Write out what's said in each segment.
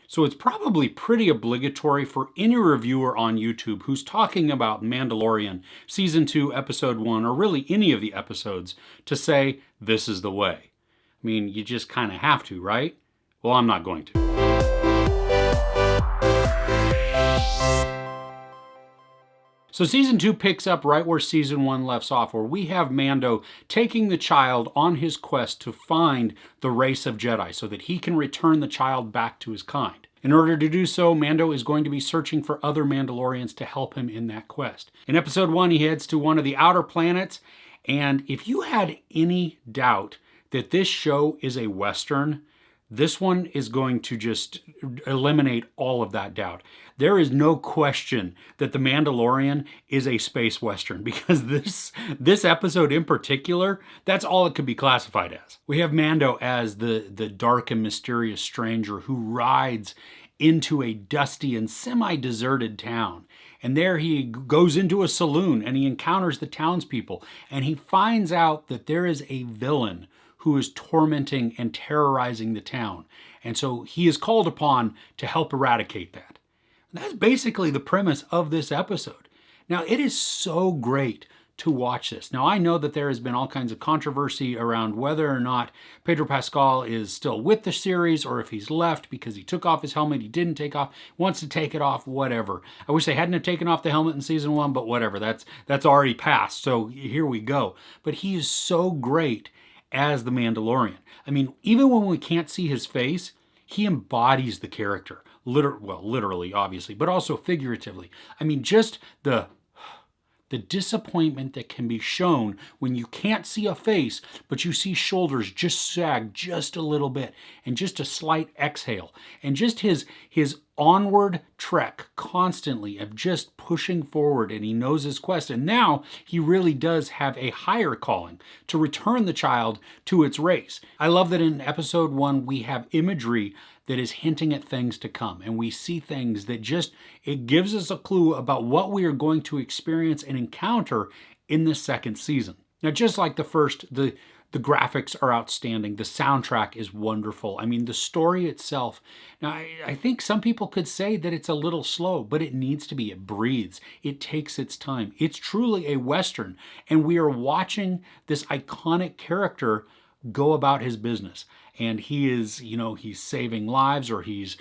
So it's probably pretty obligatory for any reviewer on YouTube who's talking about Mandalorian Season 2, Episode 1, or really any of the episodes, to say, this is the way. I mean, you just kind of have to, right? Well, I'm not going to. So Season 2 picks up right where Season 1 left off, where we have Mando taking the child on his quest to find the race of Jedi so that he can return the child back to his kind. In order to do so, Mando is going to be searching for other Mandalorians to help him in that quest. In Episode 1, he heads to one of the outer planets, and if you had any doubt that this show is a Western, this one is going to just eliminate all of that doubt. There is no question that The Mandalorian is a space Western, because this episode in particular, that's all it could be classified as. We have Mando as the dark and mysterious stranger who rides into a dusty and semi-deserted town. And there he goes into a saloon and he encounters the townspeople, and he finds out that there is a villain who is tormenting and terrorizing the town. And so he is called upon to help eradicate that. And that's basically the premise of this episode. Now, it is so great to watch this. Now, I know that there has been all kinds of controversy around whether or not Pedro Pascal is still with the series, or if he's left because he took off his helmet, he didn't take off, wants to take it off, whatever. I wish they hadn't have taken off the helmet in Season 1, but whatever, that's already passed, so here we go. But he is so great as the Mandalorian. I mean, even when we can't see his face, he embodies the character. Literally, obviously, but also figuratively. I mean, just the disappointment that can be shown when you can't see a face, but you see shoulders just sag just a little bit, and just a slight exhale, and just his onward trek constantly of just pushing forward, and he knows his quest, and now he really does have a higher calling to return the child to its race. I love that in Episode 1 we have imagery that is hinting at things to come, and we see things that it gives us a clue about what we are going to experience and encounter in this second season. Now, just like the first, the graphics are outstanding. The soundtrack is wonderful. I mean, the story itself. Now, I think some people could say that it's a little slow, but it needs to be. It breathes. It takes its time. It's truly a Western, and we are watching this iconic character go about his business. And he is, he's saving lives, or he's,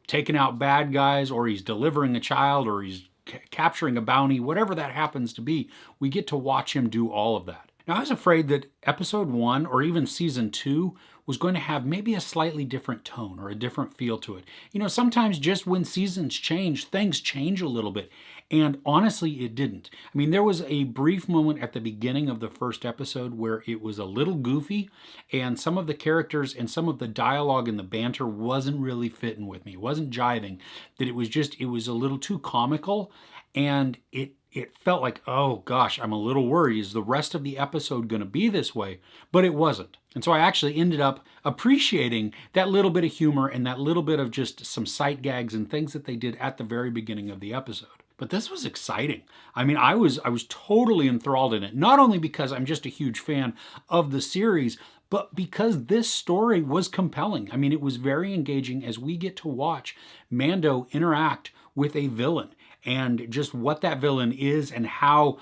taking out bad guys, or he's delivering a child, or he's capturing a bounty, whatever that happens to be. We get to watch him do all of that. Now, I was afraid that Episode 1 or even Season 2 was going to have maybe a slightly different tone or a different feel to it. Sometimes just when seasons change, things change a little bit. And honestly, it didn't. I mean, there was a brief moment at the beginning of the first episode where it was a little goofy, and some of the characters and some of the dialogue and the banter wasn't really fitting with me. It wasn't jiving. That it was a little too comical, and it felt like, oh gosh, I'm a little worried. Is the rest of the episode going to be this way? But it wasn't. And so I actually ended up appreciating that little bit of humor and that little bit of just some sight gags and things that they did at the very beginning of the episode. But this was exciting. I mean, I was totally enthralled in it, not only because I'm just a huge fan of the series, but because this story was compelling. I mean, it was very engaging as we get to watch Mando interact with a villain, and just what that villain is and how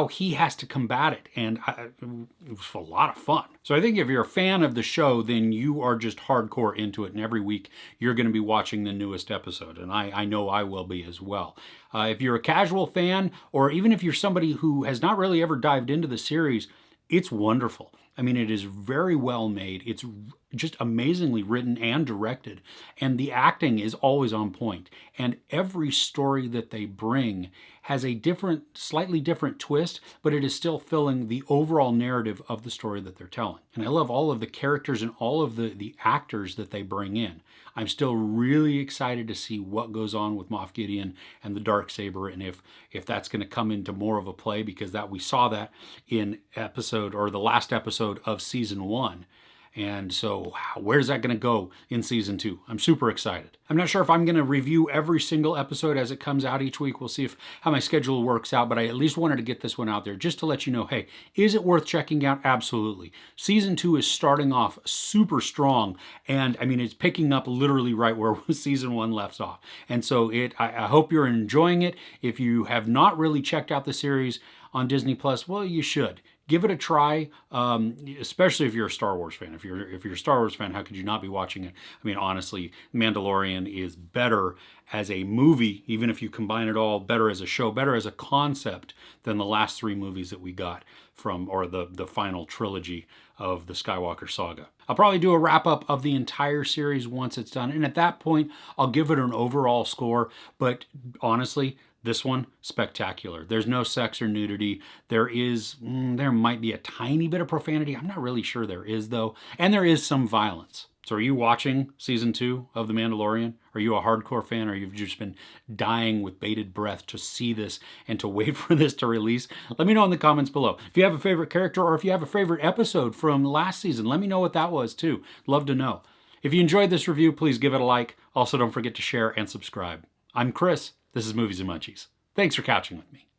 he has to combat it. And it was a lot of fun. So I think if you're a fan of the show, then you are just hardcore into it. And every week you're going to be watching the newest episode. And I know I will be as well. If you're a casual fan, or even if you're somebody who has not really ever dived into the series, it's wonderful. I mean, it is very well made. It's just amazingly written and directed. And the acting is always on point. And every story that they bring has a slightly different twist, but it is still filling the overall narrative of the story that they're telling. And I love all of the characters and all of the actors that they bring in. I'm still really excited to see what goes on with Moff Gideon and the Darksaber, and if that's going to come into more of a play, because we saw that in the last episode of Season 1. And so where's that going to go in season 2? I'm super excited. I'm not sure if I'm going to review every single episode as it comes out each week. We'll see how my schedule works out, but I at least wanted to get this one out there just to let you know, hey, is it worth checking out? Absolutely. Season 2 is starting off super strong, and I mean, it's picking up literally right where season 1 left off. And so I hope you're enjoying it. If you have not really checked out the series on Disney Plus, well, you should. Give it a try, especially if you're a Star Wars fan. If you're a Star Wars fan, how could you not be watching it? I mean, honestly, Mandalorian is better as a movie, even if you combine it all, better as a show, better as a concept than the last 3 movies that we got from, or the final trilogy of the Skywalker saga. I'll probably do a wrap-up of the entire series once it's done, and at that point, I'll give it an overall score, but honestly, this one, spectacular. There's no sex or nudity. There might be a tiny bit of profanity. I'm not really sure there is, though. And there is some violence. So are you watching season 2 of The Mandalorian? Are you a hardcore fan, or you've just been dying with bated breath to see this and to wait for this to release? Let me know in the comments below. If you have a favorite character, or if you have a favorite episode from last season, let me know what that was too. Love to know. If you enjoyed this review, please give it a like. Also, don't forget to share and subscribe. I'm Chris. This is Movies and Munchies. Thanks for couching with me.